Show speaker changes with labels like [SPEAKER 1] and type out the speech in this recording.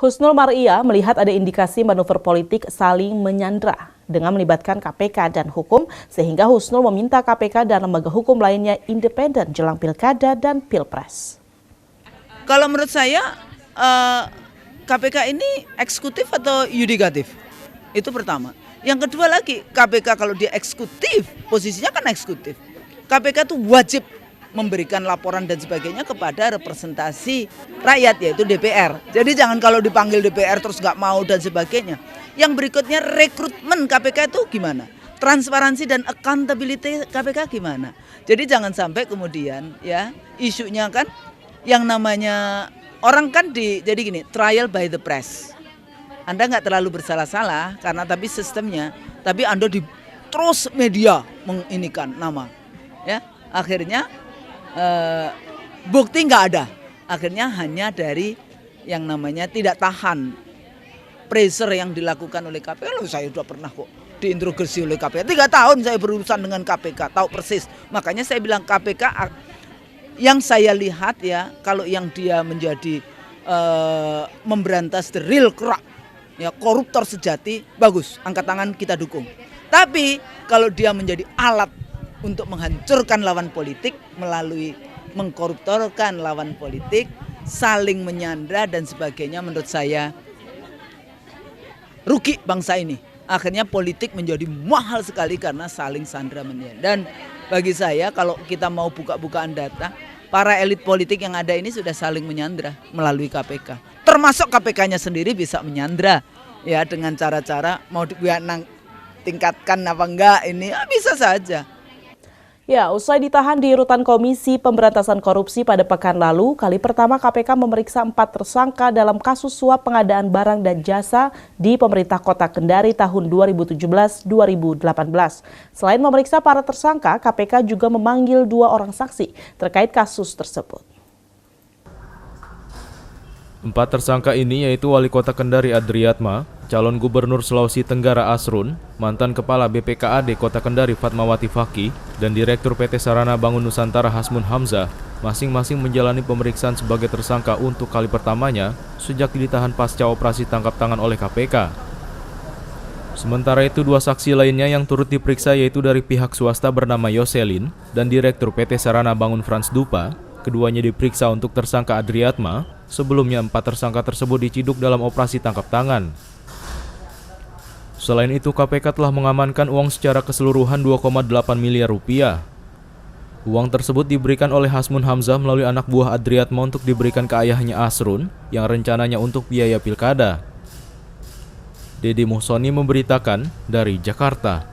[SPEAKER 1] Husnul Maria melihat ada indikasi manuver politik saling menyandra dengan melibatkan KPK dan hukum, sehingga Husnul meminta KPK dan lembaga hukum lainnya independen jelang pilkada dan pilpres.
[SPEAKER 2] Kalau menurut saya KPK ini eksekutif atau yudikatif? Itu pertama. Yang kedua lagi, KPK kalau dia eksekutif, posisinya kan eksekutif. KPK itu wajib memberikan laporan dan sebagainya kepada representasi rakyat, yaitu DPR. Jadi jangan kalau dipanggil DPR terus nggak mau dan sebagainya. Yang berikutnya, rekrutmen KPK itu gimana? Transparansi dan accountability KPK gimana? Jadi jangan sampai kemudian ya isunya kan yang namanya orang kan jadi gini, trial by the press. Anda nggak terlalu bersalah-salah karena tapi sistemnya, tapi Anda terus media menginikan nama, ya akhirnya bukti nggak ada, akhirnya hanya dari yang namanya tidak tahan pressure yang dilakukan oleh KPK. Loh, saya sudah pernah kok diinterogasi oleh KPK, 3 tahun saya berurusan dengan KPK, tahu persis. Makanya saya bilang KPK yang saya lihat ya, kalau yang dia menjadi memberantas the real corrupt, ya koruptor sejati, bagus, angkat tangan kita dukung. Tapi kalau dia menjadi alat untuk menghancurkan lawan politik melalui mengkoruptorkan lawan politik, saling menyandra dan sebagainya, menurut saya rugi bangsa ini. Akhirnya politik menjadi mahal sekali karena saling sandra menyandra. Dan bagi saya kalau kita mau buka-bukaan data, para elit politik yang ada ini sudah saling menyandra melalui KPK. Termasuk KPK-nya sendiri bisa menyandra ya dengan cara-cara mau tingkatkan apa enggak ini bisa saja.
[SPEAKER 1] Ya, usai ditahan di rutan Komisi Pemberantasan Korupsi pada pekan lalu, kali pertama KPK memeriksa 4 tersangka dalam kasus suap pengadaan barang dan jasa di pemerintah Kota Kendari tahun 2017-2018. Selain memeriksa para tersangka, KPK juga memanggil 2 orang saksi terkait kasus tersebut.
[SPEAKER 3] 4 tersangka ini yaitu Wali Kota Kendari Adriatma, calon Gubernur Sulawesi Tenggara Asrun, mantan Kepala BPKAD Kota Kendari Fatmawati Faki, dan Direktur PT Sarana Bangun Nusantara Hasmun Hamzah, masing-masing menjalani pemeriksaan sebagai tersangka untuk kali pertamanya sejak ditahan pasca operasi tangkap tangan oleh KPK. Sementara itu 2 saksi lainnya yang turut diperiksa yaitu dari pihak swasta bernama Yoselin dan Direktur PT Sarana Bangun Frans Dupa. Keduanya diperiksa untuk tersangka Adriatma. Sebelumnya 4 tersangka tersebut diciduk dalam operasi tangkap tangan. Selain itu, KPK telah mengamankan uang secara keseluruhan 2,8 miliar rupiah. Uang tersebut diberikan oleh Hasmun Hamzah melalui anak buah Adriatma untuk diberikan ke ayahnya Asrun yang rencananya untuk biaya pilkada. Deddy Muhsoni memberitakan dari Jakarta.